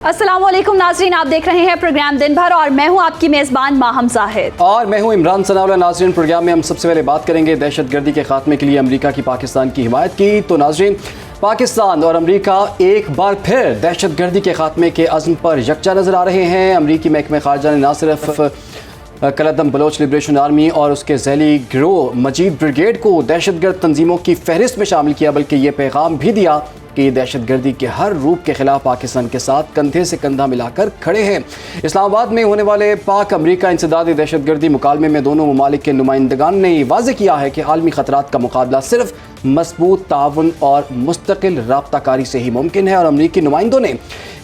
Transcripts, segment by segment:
अस्सलाम वालेकुम नाज़रीन, आप देख रहे हैं प्रोग्राम दिन भर और मैं हूं आपकी मेज़बान माहम जाहिद और मैं हूं इमरान सनाउल्लाह। नाज़रीन, प्रोग्राम में हम सबसे पहले बात करेंगे दहशतगर्दी के खात्मे के लिए अमेरिका की पाकिस्तान की हिमायत की। तो नाज़रीन, पाकिस्तान और अमेरिका एक बार फिर दहशतगर्दी के खात्मे के अज़्म पर यकजा नज़र आ रहे हैं। अमेरिकी महकमे ख़ारजा ने न सिर्फ कलदम बलोच लिबरेशन आर्मी और उसके ज़ैली गिरोह मजीद ब्रिगेड को दहशतगर्द तंजीमों की फहरिस्त में शामिल किया, बल्कि ये पैगाम भी दिया कि दहशतगर्दी के हर रूप के खिलाफ पाकिस्तान के साथ कंधे से कंधा मिलाकर खड़े हैं। इस्लामाबाद में होने वाले पाक अमेरिका इंसदादी दहशतगर्दी मुकालमे में दोनों ममालिक के नुमाइंदगान ने वाज़ेह किया है कि आलमी खतरात का मुकाबला सिर्फ मजबूत ताउन और मुस्तकिल राब्ताकारी से ही मुमकिन है। और अमरीकी नुमाइंदों ने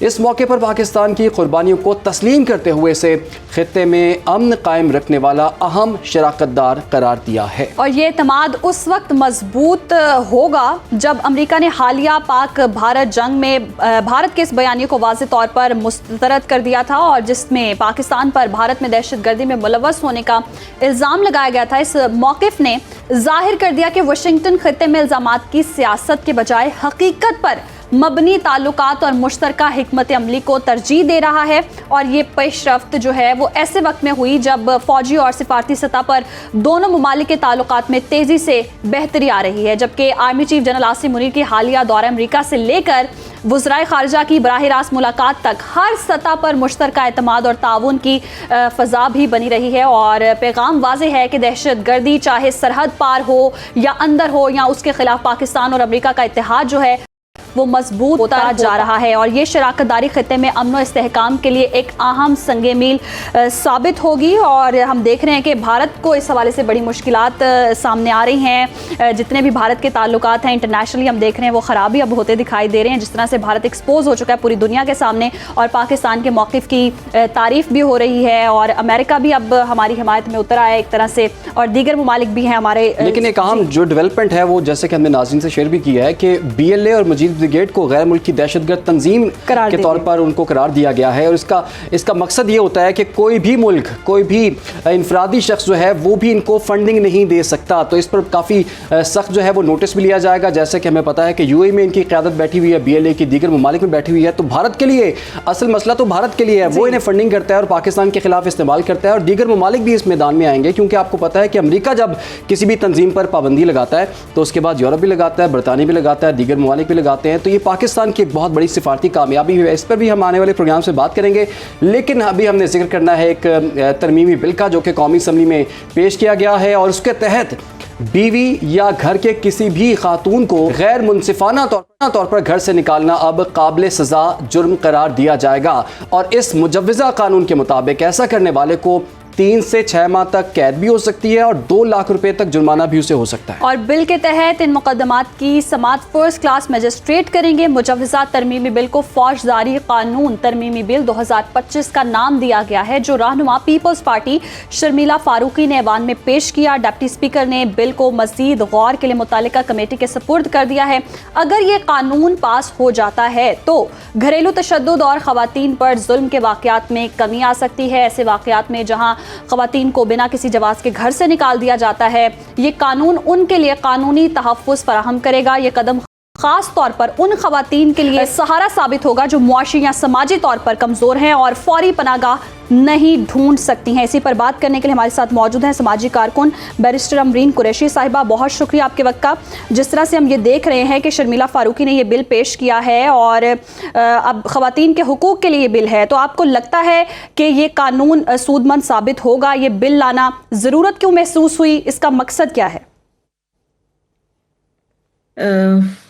इस मौके पर पाकिस्तान की कुर्बानियों को तस्लीम करते हुए इसे खित्ते में अमन कायम रखने वाला अहम शराकतदार करार दिया है। और ये एतमाद उस वक्त मजबूत होगा जब अमेरिका ने हालिया पाक भारत जंग में भारत के इस बयानिए को वाज़ेह तौर पर मुस्तरद कर दिया था और जिसमें पाकिस्तान पर भारत में दहशतगर्दी में मुलव्वस होने का इल्ज़ाम लगाया गया था। इस मौक़िफ़ ने जाहिर कर दिया कि वाशिंगटन खित्ते में इल्ज़ामात की सियासत के बजाय हकीकत पर मबनी ताल्लुकात और मुश्तरका हिकमत अमली को तरजीह दे रहा है। और ये पेशरफ्त जो है वो ऐसे वक्त में हुई जब फौजी और सिफारती सतह पर दोनों ममालिक के ताल्लुकात में तेज़ी से बेहतरी आ रही है, जबकि army chief general Asim Munir की हालिया दौरा अमरीका से लेकर वज़राए ख़ारिजा की बराह रास्त मुलाकात तक हर सतह पर मुश्तरका एतमाद और ताउन की फ़ज़ा भी बनी रही है। और पैगाम वाज़ेह है कि दहशतगर्दी चाहे सरहद पार हो या अंदर हो या उसके ख़िलाफ़ पाकिस्तान और अमरीका का इत्तेहाद जो है वो मजबूत होता जा रहा है। और ये शराकतदारी खित्ते में अमन और इस्तेहकाम के लिए एक अहम संगे मील साबित होगी। और हम देख रहे हैं कि भारत को इस हवाले से बड़ी मुश्किलात सामने आ रही हैं। जितने भी भारत के ताल्लुकात हैं इंटरनेशनली हम देख रहे हैं वो ख़राबी अब होते दिखाई दे रहे हैं। जिस तरह से भारत एक्सपोज हो चुका है पूरी दुनिया के सामने और पाकिस्तान के मौक़िफ़ की तारीफ़ भी हो रही है और अमेरिका भी अब हमारी हिमायत में उतर आया एक तरह से और दीगर ममालिक भी हैं हमारे। लेकिन एक अहम जो डेवलपमेंट है वो जैसे कि हमने नाज़रीन से शेयर भी किया है कि BLA और मजीद ब्रिगेड को गैर मुल्की दहशतगर्द तंजीम के तौर पर उनको करार दिया गया है। और इसका मकसद ये होता है कि कोई भी मुल्क, कोई भी इनफरादी शख्स जो है वो भी इनको फंडिंग नहीं दे सकता। तो इस पर काफ़ी सख्त जो है वो नोटिस भी लिया जाएगा। जैसे कि हमें पता है कि UAE में इनकी क़यादत बैठी हुई है, BLA की दीगर ममालिक में बैठी हुई है। तो भारत के लिए असल मसला तो भारत के लिए है, वो इन्हें फंडिंग करता है और पाकिस्तान के खिलाफ इस्तेमाल करता है। और दीगर ममालिक भी इस मैदान में आएंगे क्योंकि आपको पता है कि अमेरिका जब किसी भी तंजीम पर पाबंदी लगाता है तो उसके बाद यूरोप भी लगाता है, बरतानिया भी लगाता है, दीगर ममालिक भी लगाते हैं। तो ये पाकिस्तान की एक बहुत बड़ी सिफारती कामयाबी है। इस पर भी हम आने वाले प्रोग्राम से बात करेंगे। लेकिन अभी हमने जिक्र करना है एक तरमीमी बिल का जो कि कौमी असम्बली में पेश किया गया है और उसके तहत बीवी या घर के किसी भी खातून को गैर मुनसिफाना तौर पर घर से निकालना अब काबिल सज़ा जुर्म करार दिया जाएगा। और इस मुजव्वज़ा कानून के मुताबिक ऐसा करने वाले को 3 से 6 माह तक कैद भी हो सकती है और 2 लाख रुपए तक जुर्माना भी उसे हो सकता है। और बिल के तहत इन मुकदमात की समाअत फर्स्ट क्लास मजिस्ट्रेट करेंगे। मुजव्वज़ा तरमीमी बिल को फौजदारी कानून तरमीमी बिल 2025 का नाम दिया गया है, जो रहनुमा पीपल्स पार्टी शर्मिला फारूकी ने ऐवान में पेश किया। डिप्टी स्पीकर ने बिल को मज़ीद गौर के लिए मुतालिका कमेटी के सपुर्द कर दिया है। अगर ये कानून पास हो जाता है तो घरेलू तशद्दुद और ख़वातीन पर जुल्म के वाक़यात में कमी आ सकती है। ऐसे वाक़यात में जहाँ ख़वातीन को बिना किसी जवाज़ के घर से निकाल दिया जाता है, ये कानून उनके लिए कानूनी तहफ़्फ़ुज़ फराहम करेगा। ये कदम ख़ास तौर पर उन ख़वातीन के लिए सहारा साबित होगा जो मुआशी या समाजी तौर पर कमज़ोर हैं और फौरी पनाहगाह नहीं ढूंढ सकती हैं। इसी पर बात करने के लिए हमारे साथ मौजूद हैं समाजी कारकुन बैरिस्टर अमरीन कुरैशी साहिबा। बहुत शुक्रिया आपके वक्त का। जिस तरह से हम ये देख रहे हैं कि शर्मिला फारूकी ने ये बिल पेश किया है और अब ख़वातीन के हुकूक़ के लिए ये बिल है, तो आपको लगता है कि ये कानून सूदमंद साबित होगा? ये बिल लाना ज़रूरत क्यों महसूस हुई? इसका मकसद क्या है?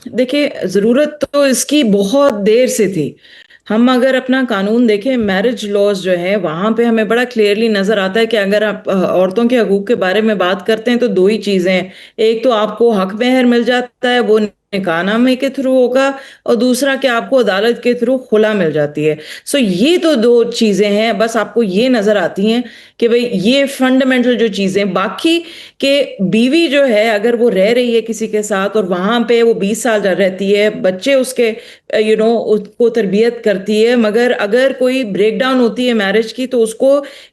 देखिए, ज़रूरत तो इसकी बहुत देर से थी। हम अगर अपना कानून देखें, मैरिज लॉज जो है वहाँ पे हमें बड़ा क्लियरली नज़र आता है कि अगर आप औरतों के हकूक़ के बारे में बात करते हैं तो 2 ही चीज़ें हैं। एक तो आपको हक महर मिल जाता है, वो निकाहनामे के थ्रू होगा, और दूसरा कि आपको अदालत के थ्रू खुला मिल जाती है। सो ये तो 2 चीज़ें हैं, बस आपको ये नज़र आती हैं कि भाई ये फंडामेंटल जो चीज़ें। बाकी कि बीवी जो है अगर वो रह रही है किसी के साथ और वहाँ पे वो 20 साल रहती है, बच्चे उसके उसको तरबियत करती है, मगर अगर कोई ब्रेक डाउन होती है मैरिज की तो उसको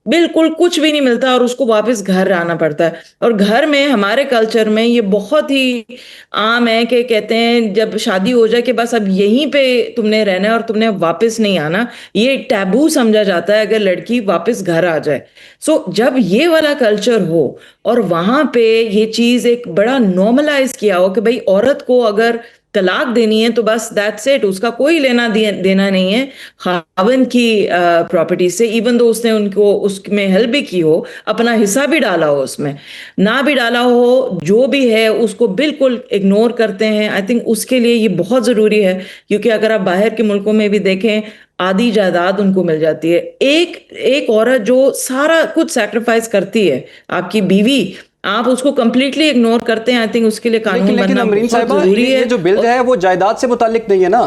बिल्कुल कुछ भी नहीं मिलता और उसको वापस घर आना पड़ता है। और घर में हमारे कल्चर में ये बहुत ही आम है कि कहते देते हैं जब शादी हो जाए कि बस अब यहीं पे तुमने रहना है और तुमने अब वापस नहीं आना, ये टैबू समझा जाता है अगर लड़की वापस घर आ जाए। सो जब ये वाला कल्चर हो और वहां पे ये चीज एक बड़ा नॉर्मलाइज किया हो कि भाई औरत को अगर तलाक देनी है तो बस दैट्स इट, उसका कोई लेना देना नहीं है खावन की प्रॉपर्टी से, इवन दो उसने उनको उसमें हेल्प भी की हो, अपना हिस्सा भी डाला हो, उसमें ना भी डाला हो, जो भी है उसको बिल्कुल इग्नोर करते हैं। आई थिंक उसके लिए ये बहुत जरूरी है, क्योंकि अगर आप बाहर के मुल्कों में भी देखें आधी जायदाद उनको मिल जाती है। एक एक औरत जो सारा कुछ सैक्रिफाइस करती है, आपकी बीवी, आप उसको कंप्लीटली इग्नोर करते हैं। आई थिंक उसके लिए कानून लेकिन बनना अमरीन बहुत साहिबा, जरूरी है। ये जो बिल है वो जायदाद से मुतालिक नहीं है ना।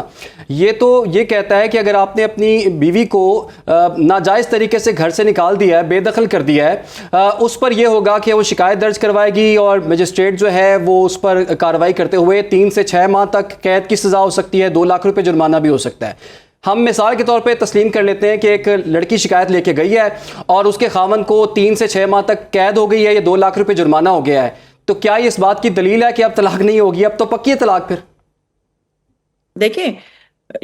ये तो ये कहता है कि अगर आपने अपनी बीवी को नाजायज़ तरीके से घर से निकाल दिया है, बेदखल कर दिया है, उस पर यह होगा कि वो शिकायत दर्ज करवाएगी और मजिस्ट्रेट जो है वो उस पर कार्रवाई करते हुए 3 से 6 माह तक कैद की सज़ा हो सकती है, 2 लाख रुपये जुर्माना भी हो सकता है। हम मिसाल के तौर पे तस्लीम कर लेते हैं कि एक लड़की शिकायत लेके गई है और उसके खामन को 3 से 6 माह तक कैद हो गई है या 2 लाख रुपए जुर्माना हो गया है, तो क्या ये इस बात की दलील है कि अब तलाक नहीं होगी, अब तो पक्की है तलाक? फिर देखिए,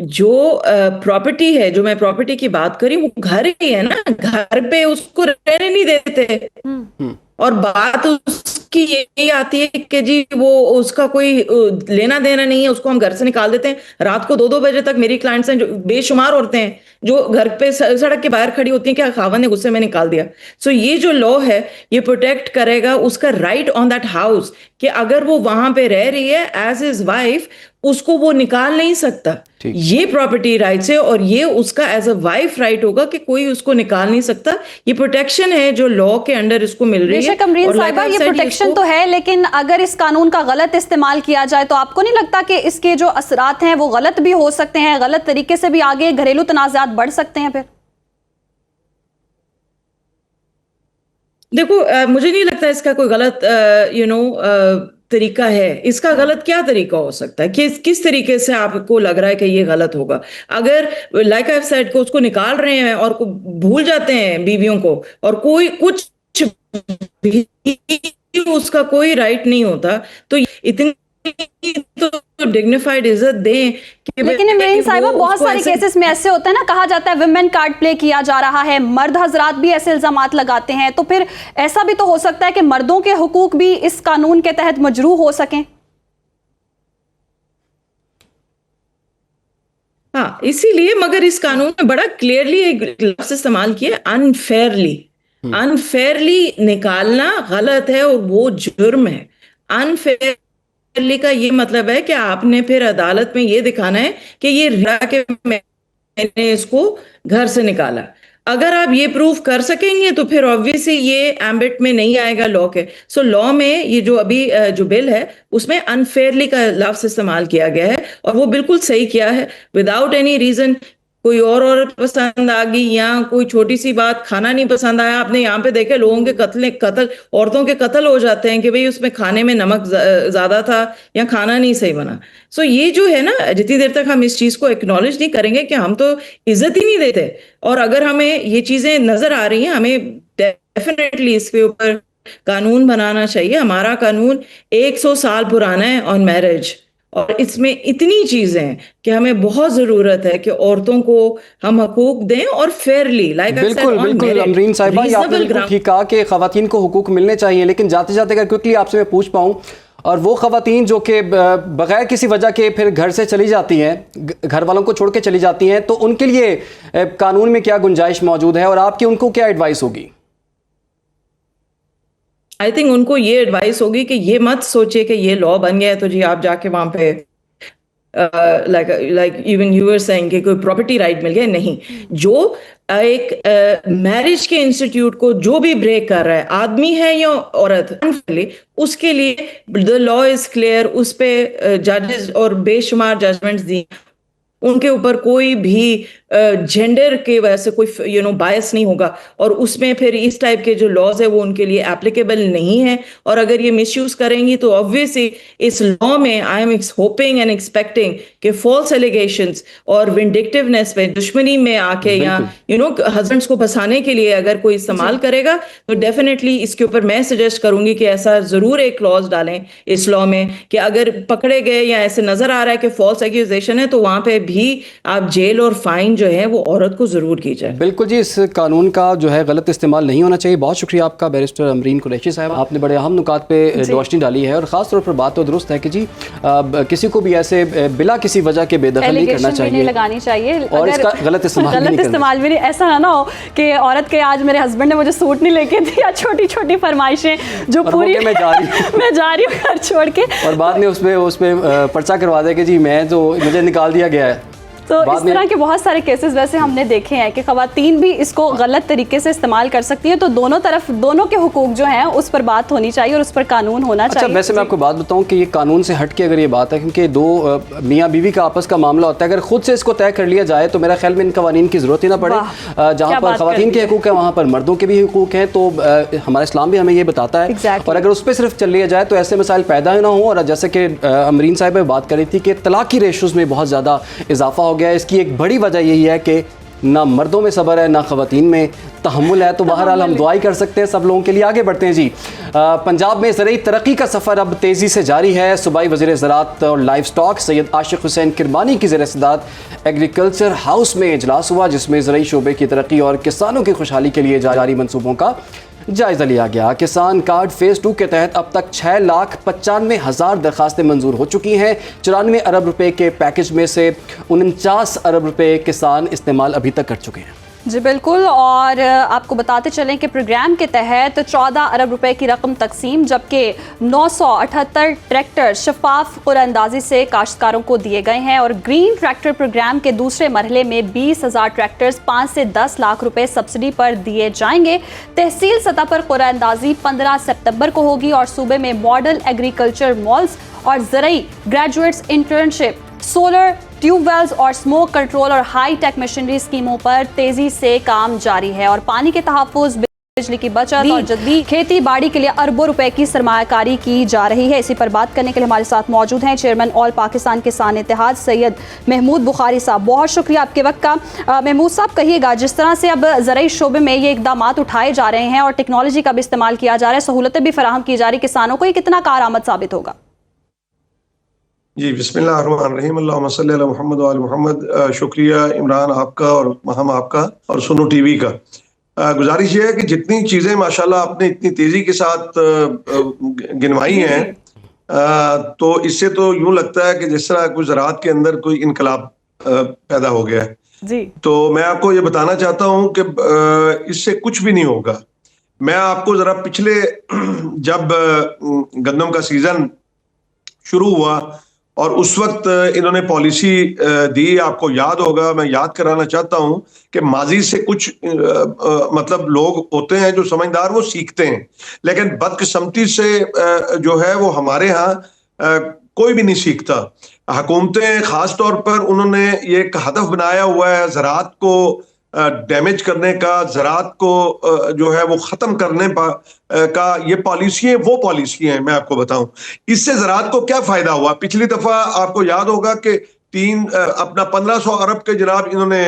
जो प्रॉपर्टी है, जो मैं प्रॉपर्टी की बात करी, वो घर ही है ना, घर पे उसको रहने नहीं देते। और बात उसकी यही आती है कि जी वो उसका कोई लेना देना नहीं है, उसको हम घर से निकाल देते हैं। रात को 2-2 बजे तक मेरी क्लाइंट्स हैं, जो बेशुमार औरतें हैं जो घर पे सड़क के बाहर खड़ी होती हैं कि खावन ने गुस्से में निकाल दिया। सो ये जो लॉ है ये प्रोटेक्ट करेगा उसका राइट ऑन दैट हाउस, कि अगर वो वहां पे रह रही है एज हिज वाइफ, उसको वो निकाल नहीं सकता। ये प्रॉपर्टी राइट्स है और ये उसका एज अ वाइफ राइट होगा कि कोई उसको निकाल नहीं सकता। ये प्रोटेक्शन है जो लॉ के अंडर इसको मिल रही है। बेशक अमरीन साहिबा, ये प्रोटेक्शन तो है, लेकिन अगर इस कानून का गलत इस्तेमाल किया जाए तो आपको नहीं लगता कि इसके जो असरात हैं वो गलत भी हो सकते हैं, गलत तरीके से भी आगे घरेलू तनाज़ात बढ़ सकते हैं? फिर देखो, मुझे नहीं लगता इसका कोई गलत तरीका है। इसका गलत क्या तरीका हो सकता है? किस तरीके से आपको लग रहा है कि ये गलत होगा? अगर लाइक आई सेड को उसको निकाल रहे हैं और को भूल जाते हैं बीवियों को, और कोई कुछ भी उसका कोई राइट नहीं होता, तो इतनी तो डिग्निफाइड इज्जत दें कि लेकिन इमरान साहिबा, बहुत सारे केसेस में ऐसे होता है ना, कहा जाता है विमेन कार्ड प्ले किया जा रहा है, मर्द हजरात भी ऐसे इल्जामात लगाते हैं, तो फिर ऐसा भी तो हो सकता है कि मर्दों के हुकूक भी इस कानून के तहत मजरूह हो सकें। हाँ, इसीलिए मगर इस कानून में बड़ा क्लियरली एक लफ्ज इस्तेमाल किया, अनफेयरली। अनफेयरली निकालना गलत है और वो जुर्म है। अनफेयरली का ये मतलब है कि आपने फिर अदालत में ये दिखाना है कि ये रिया के मैंने इसको घर से निकाला। अगर आप ये प्रूफ कर सकेंगे तो फिर ऑब्वियसली ये एम्बिट में नहीं आएगा लॉ के। सो लॉ में ये जो अभी जो बिल है उसमें अनफेयरली का लफ्ज इस्तेमाल किया गया है और वो बिल्कुल सही किया है। विदाउट एनी रीजन कोई और पसंद आ गई या कोई छोटी सी बात, खाना नहीं पसंद आया, आपने यहाँ पे देखे लोगों के कत्ल औरतों के कत्ल हो जाते हैं कि भाई उसमें खाने में नमक ज्यादा था या खाना नहीं सही बना। सो ये जो है ना, जितनी देर तक हम इस चीज को एक्नॉलेज नहीं करेंगे कि हम तो इज्जत ही नहीं देते, और अगर हमें ये चीजें नजर आ रही हैं, हमें डेफिनेटली इसके ऊपर कानून बनाना चाहिए। हमारा कानून 100 साल पुराना है ऑन मैरिज, और इसमें इतनी चीजें हैं कि हमें बहुत जरूरत है कि औरतों को हम हकूक दें और फेयरली, लाइक बिल्कुल बिल्कुल अमरीन साहिबा, ये आपने बिल्कुल ठीक कहा कि खवातीन को हुकूक मिलने चाहिए। लेकिन जाते जाते अगर क्विकली आपसे मैं पूछ पाऊँ, और वो खवातीन जो कि बगैर किसी वजह के फिर घर से चली जाती हैं, घर वालों को छोड़ के चली जाती हैं, तो उनके लिए कानून में क्या गुंजाइश मौजूद है और आपकी उनको क्या एडवाइस होगी? आई थिंक उनको ये एडवाइस होगी कि ये मत सोचिए कि ये लॉ बन गया है तो जी आप जाके वहां पे like even you were saying कि कोई प्रॉपर्टी राइट मिल गया। नहीं, जो एक मैरिज के इंस्टीट्यूट को जो भी ब्रेक कर रहा है, आदमी है या औरत, उसके लिए द लॉ इज क्लियर। उस पे जजेस और बेशुमार जजमेंट्स दी, उनके ऊपर कोई भी जेंडर के वजह से कोई बायस नहीं होगा, और उसमें फिर इस टाइप के जो लॉज है वो उनके लिए एप्लीकेबल नहीं है। और अगर ये मिसयूज करेंगी तो ऑब्वियसली इस लॉ में I am hoping and expecting कि फॉल्स एलिगेशंस और विंडिक्टिवनेस में, दुश्मनी में आके या हस्बैंड्स को फंसाने के लिए अगर कोई इस्तेमाल करेगा तो डेफिनेटली इसके ऊपर मैं सजेस्ट करूंगी कि ऐसा जरूर एक क्लॉज डालें इस लॉ में कि अगर पकड़े गए या ऐसे नजर आ रहा है कि फॉल्स एक्यूजेशन है तो वहां पे भी आप जेल और फाइन जो है वो औरत को जरूर की जाए। बिल्कुल जी, इस कानून का जो है गलत इस्तेमाल नहीं होना चाहिए। बहुत शुक्रिया आपका बैरिस्टर अमरीन कुरैशी साहब, आपने बड़े अहम नुकात पे रोशनी डाली है और ख़ास तौर पर बात तो दुरुस्त है कि जी किसी को भी ऐसे बिला किसी वजह के बेदखल नहीं करना चाहिए, लगानी चाहिए और इसका गलत इस्तेमाल भी नहीं। ऐसा ना हो कि औरत के आज मेरे हस्बैंड ने मुझे सूट नहीं लेके दिया, छोटी छोटी फरमाइशें जो पूरी मैं जा रही हूँ घर छोड़ के, और बाद में उसमें पर्चा करवा दे कि जी मैं तो मुझे निकाल दिया गया है। तो इस तरह के बहुत सारे केसेस वैसे हमने देखे हैं कि ख़वातीन भी इसको गलत तरीके से इस्तेमाल कर सकती हैं। तो दोनों के हुकूक जो हैं उस पर बात होनी चाहिए और उस पर कानून होना चाहिए। वैसे मैं आपको बात बताऊं कि ये कानून से हट के अगर ये बात है, क्योंकि दो मियाँ बीवी का आपस का मामला होता है, अगर खुद से इसको तय कर लिया जाए तो मेरा ख्याल में इन कवानीन की ज़रूरत ही ना पड़े। जहाँ पर ख़वातीन के हकूक़ हैं वहाँ पर मर्दों के भी हकूक़ हैं, तो हमारा इस्लाम भी हमें ये बताता है। और अगर उस पर सिर्फ चल लिया जाए तो ऐसे मसाइल पैदा ना हो। और जैसे कि अमरीन साहब बात कर रही थी कि तलाक की रेशोज़ में बहुत ज़्यादा इजाफा हो गया है, इसकी एक बड़ी वजह यही है कि ना मर्दों में सब्र है ना ख़वातीन में तहम्मुल है। तो बहरहाल हम दुआई कर सकते हैं सब लोगों के लिए। आगे बढ़ते हैं जी। पंजाब में ज़रूरी तरक्की का सफ़र अब तेज़ी से जारी है। सूबाई वज़ीर ज़राअत और लाइफ स्टॉक सैयद आशिक हुसैन किरमानी की ज़ेर सदारत एग्रीकल्चर हाउस में इजलास हुआ, जिसमें ज़रूरी शोबे की तरक्की और किसानों की खुशहाली के लिए जारी मनसूबों का जायज़ा लिया गया। किसान कार्ड फेज़ 2 के तहत अब तक 6,95,000 दरखास्तें मंजूर हो चुकी हैं। 94 अरब रुपए के पैकेज में से 49 अरब रुपए किसान इस्तेमाल अभी तक कर चुके हैं। जी बिल्कुल, और आपको बताते चलें कि प्रोग्राम के तहत 14 अरब रुपए की रकम तकसीम, जबकि 978 ट्रैक्टर शफाफ कुरानंदाजी से काश्तकारों को दिए गए हैं। और ग्रीन ट्रैक्टर प्रोग्राम के दूसरे मरहले में 20,000 ट्रैक्टर्स 5 से 10 लाख रुपए सब्सिडी पर दिए जाएंगे। तहसील सतह पर कुरानंदाजी 15 सितंबर को होगी और सूबे में मॉडल एग्रीकल्चर मॉल्स और ज़रूरी ग्रेजुएट्स इंटर्नशिप, सोलर ट्यूबवेल्स और स्मोक कंट्रोल और हाई टेक मशीनरी स्कीमों पर तेजी से काम जारी है। और पानी के तहफ़्फ़ुज़, बिजली की बचत और जदीद खेती बाड़ी के लिए अरबों रुपए की सरमायाकारी की जा रही है। इसी पर बात करने के लिए हमारे साथ मौजूद हैं चेयरमैन ऑल पाकिस्तान किसान इत्तेहाद सैयद महमूद बुखारी साहब। बहुत शुक्रिया आपके वक्त का। महमूद साहब, कहिएगा, जिस तरह से अब ज़रूरी शोबे में ये इकदाम उठाए जा रहे हैं और टेक्नोलॉजी का भी इस्तेमाल किया जा रहा है, सहूलतें भी फराहम की जा रही किसानों को, ये कितना कारआमद साबित होगा? जी, बिस्मिल्लाहिर्रहमानिर्रहीम, अल्लाहुम्मा सल्ली अला मुहम्मद व आले मुहम्मद। शुक्रिया इमरान आपका और महम आपका और सुनो टीवी का। गुजारिश ये है कि जितनी चीज़ें माशाल्लाह आपने इतनी तेज़ी के साथ गिनवाई हैं, तो इससे तो यूं लगता है कि जिस तरह कोई ज़राअत के अंदर कोई इनकलाब पैदा हो गया है जी। तो मैं आपको ये बताना चाहता हूं कि इससे कुछ भी नहीं होगा। मैं आपको ज़रा पिछले जब गंदम का सीज़न शुरू हुआ और उस वक्त इन्होंने पॉलिसी दी, आपको याद होगा, मैं याद कराना चाहता हूं कि माजी से कुछ मतलब लोग होते हैं जो समझदार, वो सीखते हैं, लेकिन बदकिस्मती से जो है वो हमारे यहाँ कोई भी नहीं सीखता। हुकूमतें खास तौर पर उन्होंने ये एक हदफ बनाया हुआ है ज़राअत को डैमेज करने का, ज़राअत को जो है वो ख़त्म करने का। ये पॉलिसियाँ वो पॉलिसियाँ हैं, मैं आपको बताऊं इससे ज़राअत को क्या फ़ायदा हुआ। पिछली दफ़ा आपको याद होगा कि अपना 1500 अरब के जनाब इन्होंने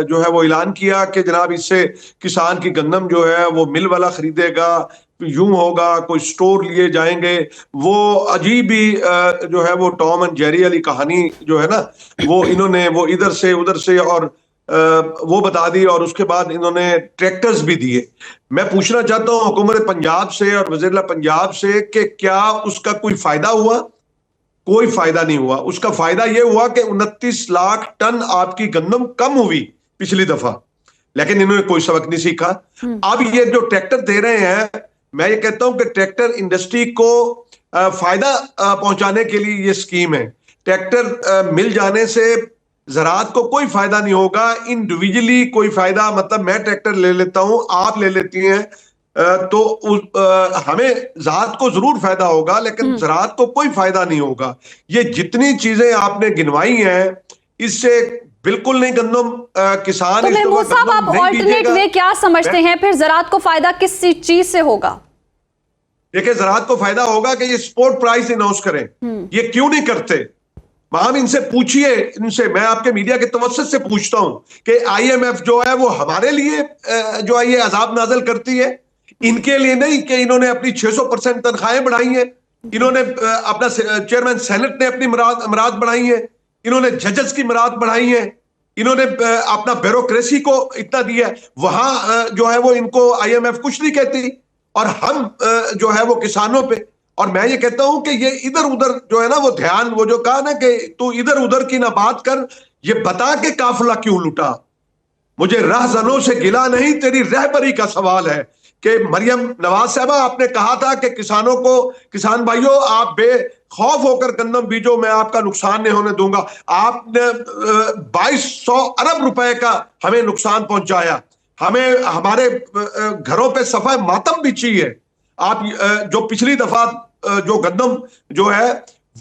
जो है वो ऐलान किया कि जनाब इससे किसान की गंदम जो है वो मिल वाला खरीदेगा, यूं होगा, कोई स्टोर लिए जाएंगे। वो अजीब ही जो है वो टॉम एंड जेरी वाली कहानी जो है ना, वो इन्होंने वो इधर से उधर से और वो बता दी, और उसके बाद इन्होंने ट्रैक्टर्स भी दिए। मैं पूछना चाहता हूं हुकूमत पंजाब से और वज़ीर पंजाब से कि क्या उसका कोई फायदा हुआ? कोई फायदा नहीं हुआ। उसका फायदा यह हुआ कि 29 लाख टन आपकी गंदम कम हुई पिछली दफा, लेकिन इन्होंने कोई सबक नहीं सीखा। अब ये जो ट्रैक्टर दे रहे हैं, मैं ये कहता हूं कि ट्रैक्टर इंडस्ट्री को फायदा पहुंचाने के लिए ये स्कीम है। ट्रैक्टर मिल जाने से ज़राअत को कोई फायदा नहीं होगा, इंडिविजुअली कोई फायदा, मतलब मैं ट्रैक्टर ले लेता हूं, आप ले लेती हैं, तो हमें ज़राअत को जरूर फायदा होगा, लेकिन ज़राअत को कोई फायदा नहीं होगा। ये जितनी चीजें आपने गिनवाई हैं, इससे बिल्कुल नहीं गंदम किसान तो इस दफा महमूद साहब, गंदम आप नहीं ऑल्टरनेट बीजेगा। वे क्या समझते हैं? फिर ज़राअत को फायदा किस चीज से होगा? देखिए, ज़राअत को फायदा होगा कि ये स्पोर्ट प्राइस अनाउंस करें। ये क्यों नहीं करते? हम इनसे पूछिए, इनसे मैं आपके मीडिया के तवज्जुह से पूछता हूं कि आईएमएफ जो है वो हमारे लिए जो है ये अजाब नाजल करती है, इनके लिए नहीं कि इन्होंने अपनी 600% तनख्वाहें बढ़ाई हैं, इन्होंने अपना चेयरमैन सेनेट ने अपनी मराद बढ़ाई है, इन्होंने जजेस की मराद बढ़ाई है, इन्होंने अपना ब्यूरोक्रेसी को इतना दिया है। वहां जो है वो इनको आईएमएफ कुछ नहीं कहती, और हम जो है वो किसानों पे, और मैं ये कहता हूं कि ये इधर उधर जो है ना वो ध्यान, वो जो कहा ना कि तू इधर उधर की ना बात कर, ये बता के काफिला क्यों लुटा। मुझे रहजनों से गिला नहीं, तेरी रहबरी का सवाल है कि मरियम नवाज साहबा, आपने कहा था कि किसानों को, किसान भाइयों आप बेखौफ होकर गंदम बीजो, मैं आपका नुकसान नहीं होने दूंगा। आपने 2200 अरब रुपए का हमें नुकसान पहुंचाया, हमें हमारे घरों पे सफाई मातम बिछी है। आप जो पिछली दफा जो गंदम जो है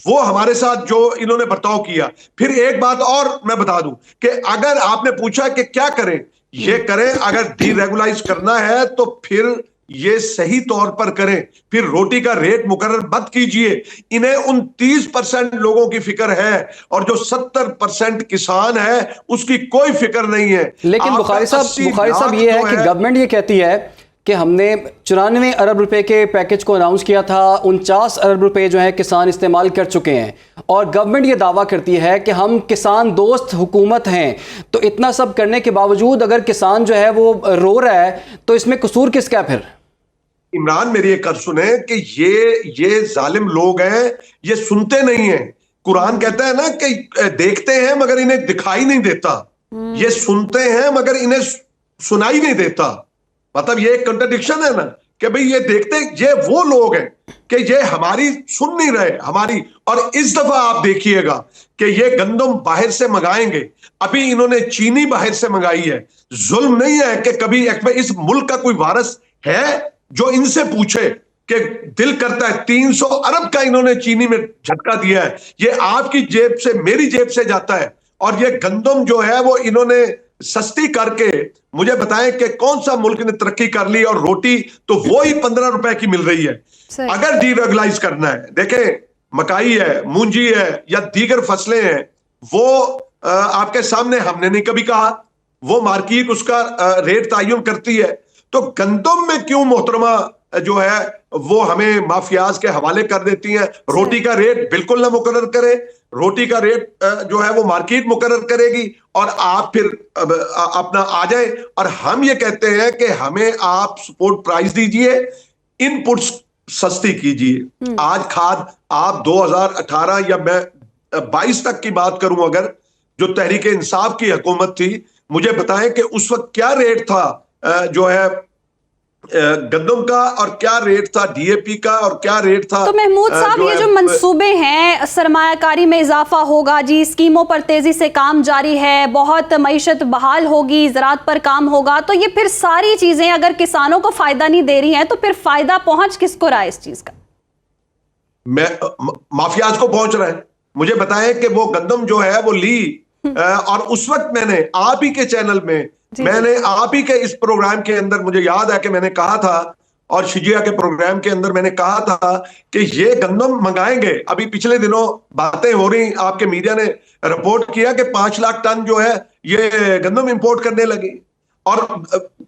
वो हमारे साथ जो इन्होंने बर्ताव किया। फिर एक बात और मैं बता दूं कि अगर आपने पूछा कि क्या करें, ये करें, अगर डीरेगुलाइज करना है तो फिर ये सही तौर पर करें, फिर रोटी का रेट मुकर्रर मत कीजिए। इन्हें 29% लोगों की फिक्र है और जो 70% किसान है उसकी कोई फिक्र नहीं है। लेकिन बुखारी साहब ये है कि गवर्नमेंट ये कहती है कि हमने 94 अरब रुपए के पैकेज को अनाउंस किया था, 49 अरब रुपए जो है किसान इस्तेमाल कर चुके हैं, और गवर्नमेंट ये दावा करती है कि हम किसान दोस्त हुकूमत हैं। तो इतना सब करने के बावजूद अगर किसान जो है वो रो रहा है तो इसमें कसूर किसका? फिर इमरान, मेरी एक कर सुने कि ये जालिम लोग हैं, ये सुनते नहीं हैं। कुरान कहता है ना कि देखते हैं मगर इन्हें दिखाई नहीं देता, ये सुनते हैं मगर इन्हें सुनाई नहीं देता। मतलब ये एक कंट्रडिक्शन है ना कि भाई ये देखते, ये वो लोग हैं कि ये हमारी सुन नहीं रहे हमारी। और इस दफा आप देखिएगा कि ये गंदम बाहर से मंगाएंगे। अभी इन्होंने चीनी बाहर से मंगाई है। जुल्म नहीं है कि कभी इस मुल्क का कोई वारिस है जो इनसे पूछे कि दिल करता है 300 अरब का इन्होंने चीनी में झटका दिया है, ये आपकी जेब से मेरी जेब से जाता है। और ये गंदम जो है वो इन्होंने सस्ती करके, मुझे बताएं कि कौन सा मुल्क ने तरक्की कर ली, और रोटी तो वो ही 15 रुपए की मिल रही है। अगर डीरेगुलाइज करना है, देखें मकाई है, मूंजी है या दीगर फसलें हैं, वो आपके सामने हमने नहीं कभी कहा, वो मार्केट उसका रेट तयन करती है। तो गंदम में क्यों मोहतरमा जो है वो हमें माफियाज के हवाले कर देती हैं? रोटी का रेट बिल्कुल ना मुकर्रर करें, रोटी का रेट जो है वो मार्केट मुकर्रर करेगी और आप फिर अपना आ जाए। और हम ये कहते हैं कि हमें आप सपोर्ट प्राइस दीजिए, इनपुट्स सस्ती कीजिए। आज खाद आप 2018 या मैं 22 तक की बात करूं, अगर जो तहरीक इंसाफ की हुकूमत थी, मुझे बताएं कि उस वक्त क्या रेट था जो है गंदम का, और क्या रेट था डीएपी का, और क्या रेट था। तो महमूद साहब, ये जो मंसूबे हैं, सरमायाकारी में इजाफा होगा जी, स्कीमों पर तेजी से काम जारी है, बहुत मईशत बहाल होगी, ज़राअत पर काम होगा, तो ये फिर सारी चीजें अगर किसानों को फायदा नहीं दे रही हैं तो फिर फायदा पहुंच किसको रहा है इस चीज का? माफियाज को पहुंच रहा है। मुझे बताएं कि वो गंदम जो है वो ली, और उस वक्त मैंने आप ही के चैनल में, मैंने आप ही के इस प्रोग्राम के अंदर, मुझे याद है कि मैंने कहा था, और शिजिया के प्रोग्राम के अंदर मैंने कहा था कि ये गंदम मंगाएंगे। अभी पिछले दिनों बातें हो रही, आपके मीडिया ने रिपोर्ट किया कि 5 लाख टन जो है ये गंदम इंपोर्ट करने लगी, और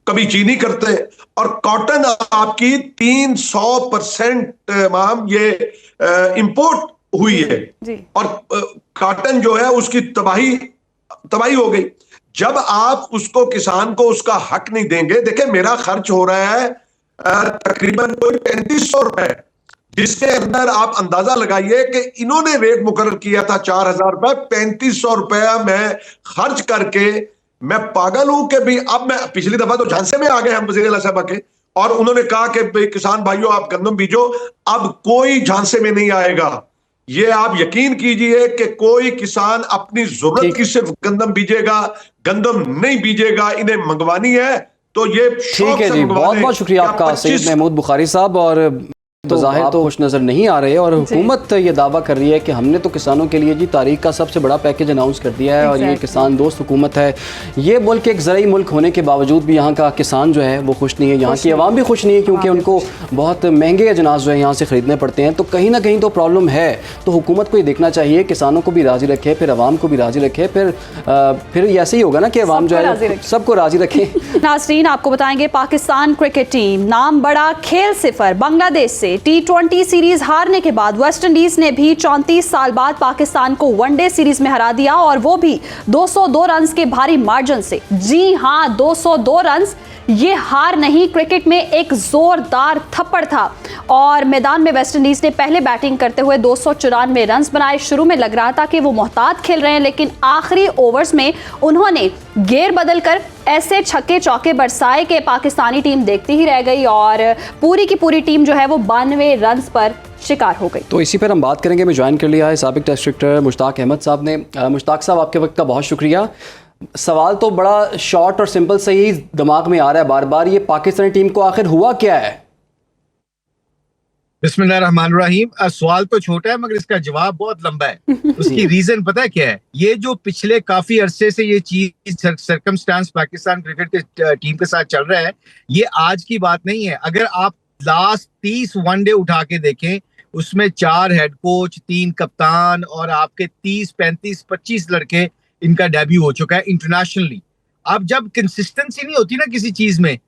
कभी चीनी करते हैं, और कॉटन आपकी 300% माम ये इंपोर्ट हुई है, और कॉटन जो है उसकी तबाही हो गई। जब आप उसको, किसान को उसका हक नहीं देंगे, देखिए मेरा खर्च हो रहा है तकरीबन कोई 3500 रुपए, जिसके अंदर आप अंदाजा लगाइए कि इन्होंने रेट मुकर्रर किया था 4000 रुपए, 3500 रुपया मैं खर्च करके मैं पागल हूं कि भाई अब मैं, पिछली दफा तो झांसे में आ गए हम वज़ीर आला साहब के, और उन्होंने कहा कि भाई किसान भाइयों आप गंदम बीजो, अब कोई झांसे में नहीं आएगा। ये आप यकीन कीजिए कि कोई किसान अपनी जरूरत की सिर्फ गंदम बीजेगा, गंदम नहीं बीजेगा। इन्हें मंगवानी है तो ये ठीक है जी, बहुत बहुत शुक्रिया आपका सैयद महमूद बुखारी साहब। और तो ज़ाहिर तो खुश नज़र नहीं आ रहे और हुकूमत ये दावा कर रही है कि हमने तो किसानों के लिए जी तारीख का सबसे बड़ा पैकेज अनाउंस कर दिया है और ये किसान दोस्त हुकूमत है। ये मुल्क एक ज़राई मुल्क होने के बावजूद भी यहाँ का किसान जो है वो खुश नहीं है, यहाँ की आवाम भी खुश नहीं है, क्योंकि उनको बहुत महंगे अजनास जो है यहाँ से ख़रीदने पड़ते हैं। तो कहीं ना कहीं तो प्रॉब्लम है। तो हुकूमत को ये देखना चाहिए, किसानों को भी राज़ी रखे, फिर आवाम को भी राज़ी रखे, फिर ऐसे ही होगा ना कि आवाम जो है सबको राज़ी रखे। नाज़रीन, आपको बताएंगे पाकिस्तान क्रिकेट टीम नाम बड़ा खेल सिफर बांग्लादेश से T20 सीरीज हारने के बाद वेस्ट इंडीज ने भी 34 साल बाद पाकिस्तान को वनडे सीरीज में हरा दिया और वो भी 202 रन के भारी मार्जिन से। जी हां, 202 रन। ये हार नहीं, क्रिकेट में एक जोरदार थप्पड़ था और मैदान में वेस्ट इंडीज ने पहले बैटिंग करते हुए 294 रन बनाए। शुरू में लग रहा था कि वो मोहतात खेल रहे हैं, लेकिन आखिरी ओवर्स में उन्होंने गेयर बदलकर ऐसे छक्के चौके बरसाए कि पाकिस्तानी टीम देखती ही रह गई और पूरी की पूरी टीम जो है वो 92 रन पर शिकार हो गई। तो इसी पर हम बात करेंगे। मैं ज्वाइन कर लिया है साबिक टेस्ट क्रिकेटर मुश्ताक अहमद साहब ने। मुश्ताक साहब, आपके वक्त का बहुत शुक्रिया। सवाल तो बड़ा शॉर्ट और सिंपल से ही दिमाग में आ रहा है बार बार, ये पाकिस्तानी टीम को आखिर हुआ क्या है? बिस्मिल्लाहिर्रहमानिर्रहीम। सवाल तो छोटा है मगर इसका जवाब बहुत लंबा है। उसकी रीजन पता है क्या है? ये जो पिछले काफी अरसे से ये चीज सर्कमस्टांस पाकिस्तान क्रिकेट के टीम के साथ चल रहा है, ये आज की बात नहीं है। अगर आप लास्ट 30 वनडे उठा के देखें, उसमें 4 हेड कोच, 3 कप्तान और आपके 30, 35, 25 लड़के इनका डेब्यू हो चुका है इंटरनेशनली। अब जब कंसिस्टेंसी नहीं होती ना किसी चीज में,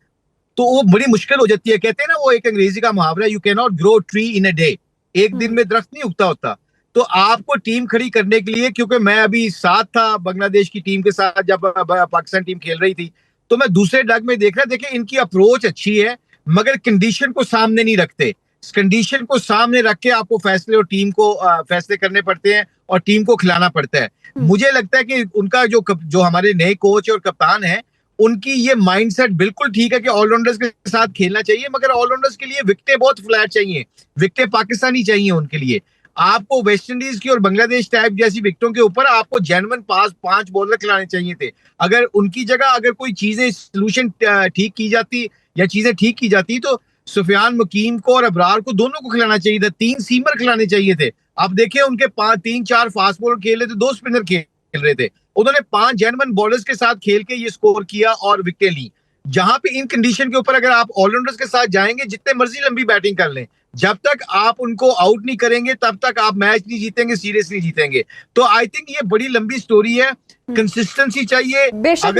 तो वो बड़ी मुश्किल हो जाती है। कहते हैं ना, वो एक अंग्रेजी का मुहावरा, you can not grow tree in a day. एक दिन में दरख्त नहीं उगता होता। तो आपको टीम खड़ी करने के लिए, क्योंकि मैं अभी साथ था बांग्लादेश की टीम के साथ जब पाकिस्तान टीम खेल रही थी, तो मैं दूसरे डग में देख रहा, देखिए इनकी अप्रोच अच्छी है मगर कंडीशन को सामने नहीं रखते। कंडीशन को सामने रख के आपको फैसले और टीम को फैसले करने पड़ते हैं और टीम को खिलाना पड़ता है। मुझे लगता है कि उनका जो हमारे नए कोच और कप्तान हैं, उनकी ये माइंडसेट बिल्कुल ठीक है कि ऑलराउंडर्स के साथ खेलना चाहिए, मगर ऑलराउंडर्स के लिए विकेटें बहुत फ्लैट चाहिए, विकेटें पाकिस्तानी चाहिए उनके लिए। आपको वेस्ट इंडीज की और बांग्लादेश टाइप जैसी विकेटों के ऊपर आपको जेन्युइन 5 बॉलर खिलाने चाहिए थे। अगर उनकी जगह अगर कोई चीजें सोल्यूशन ठीक की जाती या चीजें ठीक की जाती, तो सुफियान मुकीम को और अबरार को दोनों को खिलाना चाहिए था, 3 सीमर खिलाने चाहिए थे। आप देखिए उनके 3-4 फास्ट बॉलर खेल रहे थे, 2 स्पिनर खेल रहे थे। उन्होंने 5 जेन्युइन बॉलर्स के साथ खेल के ये स्कोर किया और विकेट ली। जहां पे इन कंडीशन के ऊपर अगर आप ऑलराउंडर्स के साथ जाएंगे, जितने मर्जी लंबी बैटिंग कर लें, जब तक आप उनको आउट नहीं करेंगे तब तक आप मैच नहीं जीतेंगे, सीरीज नहीं जीतेंगे। तो आई थिंक ये बड़ी लंबी स्टोरी है, कंसिस्टेंसी चाहिए। बेशक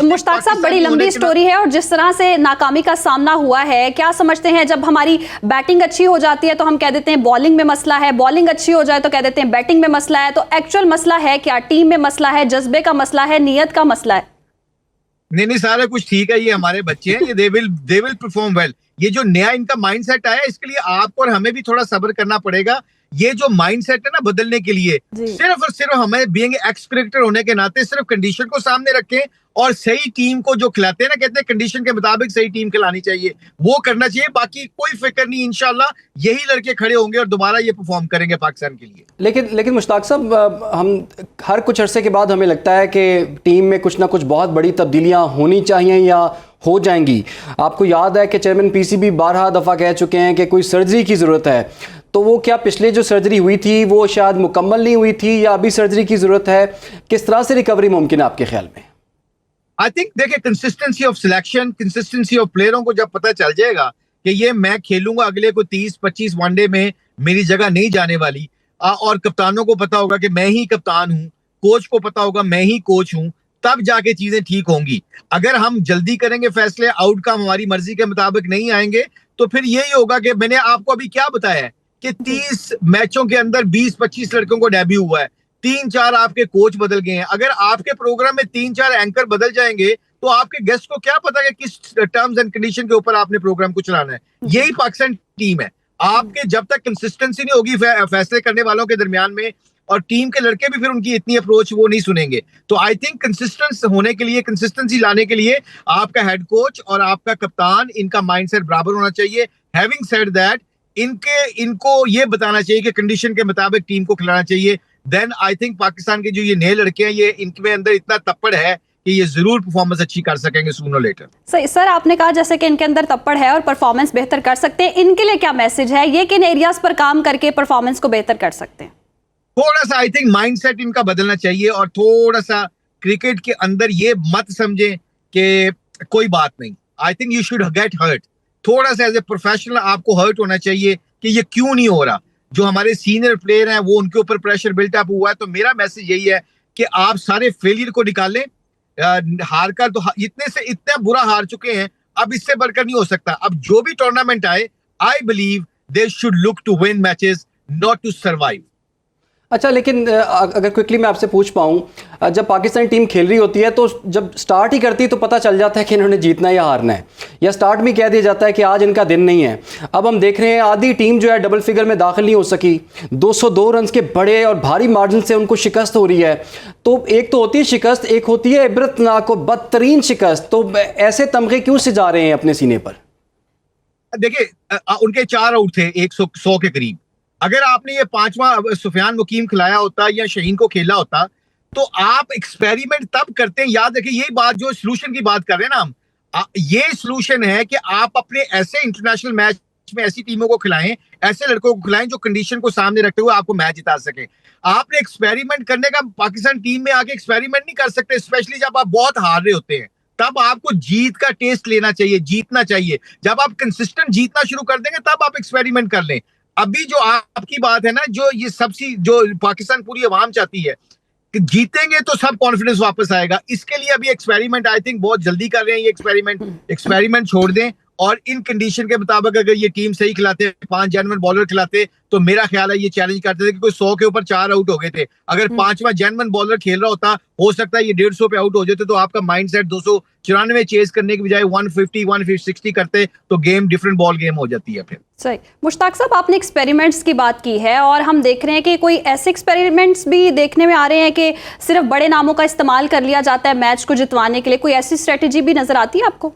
मुश्ताक साहब, बड़ी लंबी स्टोरी है और जिस तरह से नाकामी का सामना हुआ है, क्या समझते हैं? जब हमारी बैटिंग अच्छी हो जाती है तो हम कह देते हैं बॉलिंग में मसला है, बॉलिंग अच्छी हो जाए तो कह देते हैं बैटिंग में मसला है। तो एक्चुअल मसला है क्या? टीम में मसला है, जज्बे का मसला है, नीयत का मसला है? नहीं, सारा कुछ ठीक है। ये हमारे बच्चे हैं, ये दे विल परफॉर्म वेल। ये जो नया इनका माइंडसेट आया, इसके लिए आपको और हमें भी थोड़ा सब्र करना पड़ेगा। ये जो माइंडसेट है ना, बदलने के लिए सिर्फ और सिर्फ हमें बीइंग एक्स क्रिकेटर होने के नाते सिर्फ कंडीशन को सामने रखें और सही टीम को, जो खिलाते हैं ना, कहते हैं कंडीशन के मुताबिक सही टीम खिलानी चाहिए, वो करना चाहिए। बाकी कोई फिक्र नहीं, इंशाल्लाह यही लड़के खड़े होंगे और दोबारा ये परफॉर्म करेंगे पाकिस्तान के लिए। लेकिन मुश्ताक साहब, हम हर कुछ अरसे के बाद हमें लगता है कि टीम में कुछ ना कुछ बहुत बड़ी तब्दीलियां होनी चाहिए या हो जाएंगी। आपको याद है कि चेयरमैन पीसीबी 12 दफ़ा कह चुके हैं कि कोई सर्जरी की ज़रूरत है। तो वो क्या पिछले जो सर्जरी हुई थी वो शायद मुकम्मल नहीं हुई थी या अभी सर्जरी की ज़रूरत है? किस तरह से रिकवरी मुमकिन है आपके ख्याल में? आई थिंक देखिए, consistency of selection, consistency of प्लेयरों को जब पता चल जाएगा कि ये मैं खेलूंगा अगले को 30-25 वनडे में, मेरी जगह नहीं जाने वाली, और कप्तानों को पता होगा कि मैं ही कप्तान हूं, कोच को पता होगा मैं ही कोच हूं, तब जाके चीजें ठीक होंगी। अगर हम जल्दी करेंगे फैसले, आउटकम हमारी मर्जी के मुताबिक नहीं आएंगे, तो फिर यही होगा कि मैंने आपको अभी क्या बताया है कि 30 मैचों के अंदर 20-25 लड़कों को डेब्यू हुआ है, 3-4 आपके कोच बदल गए हैं। अगर आपके प्रोग्राम में 3-4 एंकर बदल जाएंगे तो आपके गेस्ट को क्या पता कि किस टर्म्स एंड कंडीशन के ऊपर आपने प्रोग्राम को चलाना है। यही पाकिस्तान टीम है। आपके जब तक कंसिस्टेंसी नहीं होगी फैसले करने वालों के दरमियान में, और टीम के लड़के भी फिर उनकी इतनी अप्रोच वो नहीं सुनेंगे। तो आई थिंक कंसिस्टेंस होने के लिए, कंसिस्टेंसी लाने के लिए आपका हेड कोच और आपका कप्तान, इनका माइंडसेट बराबर होना चाहिए। हैविंग सेड दैट, इनको ये बताना चाहिए कि कंडीशन के मुताबिक टीम को खिलाना चाहिए। देन आई थिंक पाकिस्तान के जो ये नए लड़के हैं, ये इनके अंदर इतना तप्पड़ है कि ये जरूर परफॉर्मेंस अच्छी कर सकेंगे सूनर लेटर। सही सर, आपने कहा जैसे कि इनके अंदर तप्पड़ है और परफॉर्मेंस बेहतर कर सकते हैं, इनके लिए क्या मैसेज है? ये किन एरियाज पर काम करके परफॉर्मेंस को बेहतर कर सकते हैं? थोड़ा सा आई थिंक माइंडसेट इनका बदलना चाहिए और थोड़ा सा क्रिकेट के अंदर ये मत समझे कि कोई बात नहीं, I think you should get hurt. थोड़ा सा एज ए प्रोफेशनल आपको हर्ट होना चाहिए कि ये क्यों नहीं हो रहा। जो हमारे सीनियर प्लेयर हैं वो उनके ऊपर प्रेशर बिल्टअप हुआ है, तो मेरा मैसेज यही है कि आप सारे फेलियर को निकालें। हार कर तो इतने से इतना बुरा हार चुके हैं, अब इससे बढ़कर नहीं हो सकता। अब जो भी टूर्नामेंट आए, I believe they should look to win matches, not to survive. अच्छा, लेकिन अगर क्विकली मैं आपसे पूछ पाऊँ, जब पाकिस्तानी टीम खेल रही होती है तो जब स्टार्ट ही करती है तो पता चल जाता है कि इन्होंने जीतना या हारना है, या स्टार्ट में कह दिया जाता है कि आज इनका दिन नहीं है। अब हम देख रहे हैं आधी टीम जो है डबल फिगर में दाखिल नहीं हो सकी, 202 रन के बड़े और भारी मार्जिन से उनको शिकस्त हो रही है। तो एक तो होती है शिकस्त, एक होती है इबरतनाक और बदतरीन शिकस्त। तो ऐसे तमगे क्यों से जा रहे हैं अपने सीने पर? देखिए उनके 4 आउट थे 100 के करीब। अगर आपने ये 5वां सुफियान मुकीम खिलाया होता या शहीन को खेला होता तो आप एक्सपेरिमेंट तब करते हैं। याद रखिए यही बात जो सोल्यूशन की बात कर रहे हैं ना हम, ये सोल्यूशन है कि आप अपने ऐसे इंटरनेशनल मैच में ऐसी टीमों को खिलाएं, ऐसे लड़कों को खिलाएं जो कंडीशन को सामने रखते हुए आपको मैच जिता सके। आपने एक्सपेरिमेंट करने का, पाकिस्तान टीम में आके एक्सपेरिमेंट नहीं कर सकते, स्पेशली जब आप बहुत हार रहे होते हैं। तब आपको जीत का टेस्ट लेना चाहिए, जीतना चाहिए। जब आप कंसिस्टेंट जीतना शुरू कर देंगे तब आप एक्सपेरिमेंट कर लें। अभी जो आपकी बात है ना, जो ये सबसे जो पाकिस्तान पूरी अवाम चाहती है कि जीतेंगे तो सब कॉन्फिडेंस वापस आएगा, इसके लिए अभी एक्सपेरिमेंट आई थिंक बहुत जल्दी कर रहे हैं। ये एक्सपेरिमेंट छोड़ दें और इन कंडीशन के मुताबिक अगर ये टीम सही खिलाते, 5 जेन्युइन बॉलर खिलाते, तो मेरा ख्याल है ये चैलेंज करते थे कि कोई 100 के ऊपर 4 आउट हो गए थे। अगर 5वां जेन्युइन बॉलर खेल रहा होता, हो सकता है ये 150 पे आउट हो जाते, तो आपका माइंडसेट 294 चेज करने की बजाय 150 160 करते तो गेम डिफरेंट बॉल गेम हो जाती है फिर। सही। मुश्ताक साहब, आपने एक्सपेरिमेंट्स की बात की है और हम देख रहे हैं कि कोई ऐसे एक्सपेरिमेंट्स भी देखने में आ रहे हैं कि सिर्फ बड़े नामों का इस्तेमाल कर लिया जाता है मैच को जितवाने के लिए। कोई ऐसी स्ट्रेटेजी भी नजर आती है आपको?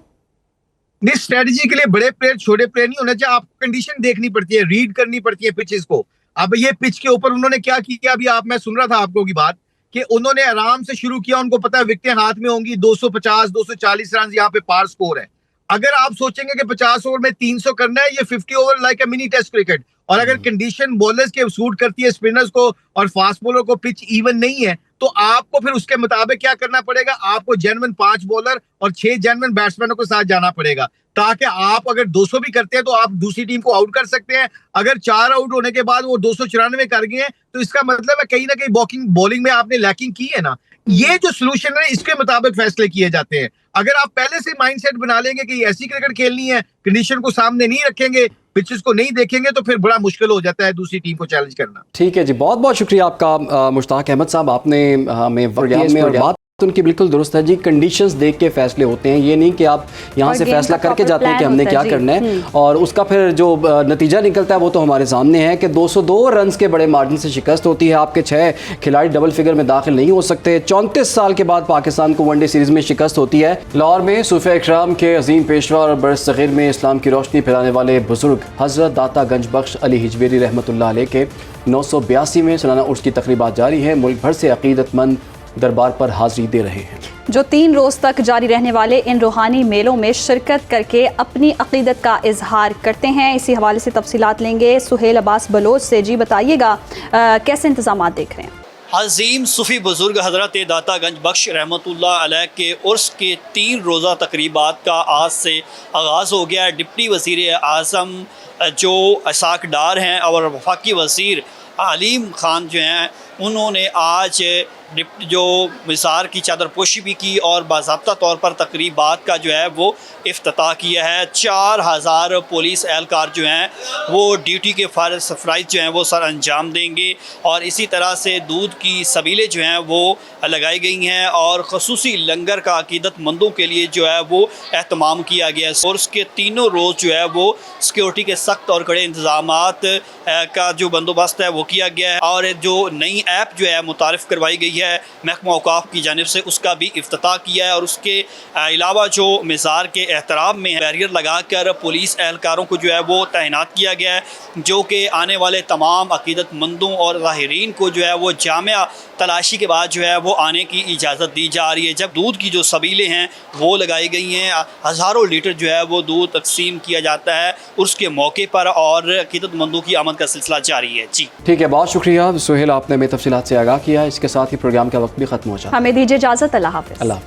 नहीं, स्ट्रेटजी के लिए बड़े प्लेयर छोटे प्लेयर नहीं होना चाहिए, आपको कंडीशन देखनी पड़ती है, रीड करनी पड़ती है पिचेस को। अब ये पिच के ऊपर उन्होंने क्या किया, अभी मैं सुन रहा था आपको की बात कि उन्होंने आराम से शुरू किया। उनको पता है विकेटें हाथ में होंगी, 250 240 रन यहाँ पे पार स्कोर है। अगर आप सोचेंगे कि 50 ओवर में 300 करना है, ये 50 over like a mini test cricket. और अगर कंडीशन बॉलर्स के सूट करती है, स्पिनर्स को और फास्ट बॉलर को, पिच इवन नहीं है, तो आपको फिर उसके मुताबिक क्या करना पड़ेगा, आपको जेन्युइन 5 बॉलर और 6 जेन्युइन बैट्समैनों के साथ जाना पड़ेगा, ताकि आप अगर 200 भी करते हैं तो आप दूसरी टीम को आउट कर सकते हैं। अगर 4 आउट होने के बाद वो 294 कर गए हैं तो इसका मतलब है कहीं ना कहीं बॉलिंग में आपने लैकिंग की है ना। ये जो सोल्यूशन है इसके मुताबिक फैसले किए जाते हैं। अगर आप पहले से माइंडसेट बना लेंगे कि ऐसी क्रिकेट खेलनी है, कंडीशन को सामने नहीं रखेंगे, पिचेस को नहीं देखेंगे, तो फिर बड़ा मुश्किल हो जाता है दूसरी टीम को चैलेंज करना। ठीक है जी, बहुत बहुत शुक्रिया आपका मुश्ताक अहमद साहब, आपने हमें बात उनकी बिल्कुल दुरुस्त है जी। कंडीशंस देख के फैसले होते हैं, ये नहीं कि आप यहाँ से फैसला करके जाते हैं कि हमने क्या करना है और उसका फिर जो नतीजा निकलता है वो तो हमारे सामने है कि 202 रन के बड़े मार्जिन से शिकस्त होती है। आपके 6 खिलाड़ी डबल फिगर में दाखिल नहीं हो सकते। 34 साल के बाद पाकिस्तान को वनडे सीरीज में शिकस्त होती है। लाहौर में सूफे इकराम के अजीम पेशवा और बरसग़ीर में इस्लाम की रोशनी फैलाने वाले बुजुर्ग हज़रत दाता गंज बख्श अली हिजवेरी रहमतुल्लाह अलैह के 982वें सालाना उर्स की तकरीबात जारी है। मुल्क भर से अक़ीदतमंद दरबार पर हाजिरी दे रहे हैं, जो 3 रोज़ तक जारी रहने वाले इन रूहानी मेलों में शिरकत करके अपनी अक़ीदत का इजहार करते हैं। इसी हवाले से तफसीलात लेंगे सुहेल अब्बास बलोच से। जी बताइएगा कैसे इंतजाम देख रहे हैं? अजीम सूफ़ी बुज़ुर्ग हज़रत दाता गंज बख्श रहमतुल्लाह अलैह के उर्स के 3 रोज़ा तकरीबात का आज से आगाज़ हो गया है। डिप्टी वज़ीर आज़म जो इसाक डार हैं और वफाकी वज़ीर आलिम खान जो हैं, उन्होंने आज जो मिसार की चादर पोशी भी की और बाज़ाब्ता तौर पर तकरीबात का जो है वो इफ्तिताह किया है। 4000 पुलिस एहलकार जो हैं वो ड्यूटी के फ़राइज़ जो हैं वो सर अंजाम देंगे और इसी तरह से दूध की सबीलें जो हैं वो लगाई गई हैं और ख़ुसूसी लंगर का अक़ीदतमंदों के लिए जो है वो एहतमाम किया गया है। और उसके तीनों रोज़ जो है वो सिक्योरिटी के सख्त और कड़े इंतज़ामात का जो बंदोबस्त है वो किया गया है और जो नई ऐप जो है मुतारिफ़ करवाई गई है महकमा औकाफ की जानिब से, उसका भी इफ्तिताह किया है। और उसके अलावा जो मज़ार के एहतराम में बैरियर लगाकर पुलिस एहलकारों को जो है वो तैनात किया गया है, जो कि आने वाले तमाम अकीदतमंदों और ज़ाहिरीन को जो है वो जामिया तलाशी के बाद जो है वो आने की इजाज़त दी जा रही है। जब दूध की जो सबीलें हैं वो लगाई गई हैं, हज़ारों लीटर जो है वो दूध तकसीम किया जाता है उसके मौके पर, और अकीदतमंदों की आमद का सिलसिला जारी है। जी ठीक है, बहुत शुक्रिया सुहेल, आपने हमें तफसीलात से आगाह किया। इसके साथ ही प्रोग्राम का वक्त भी ख़त्म हो जाता है। हमें दीजिए इजाज़त। अल्लाह हाफ़िज़। अल्लाह।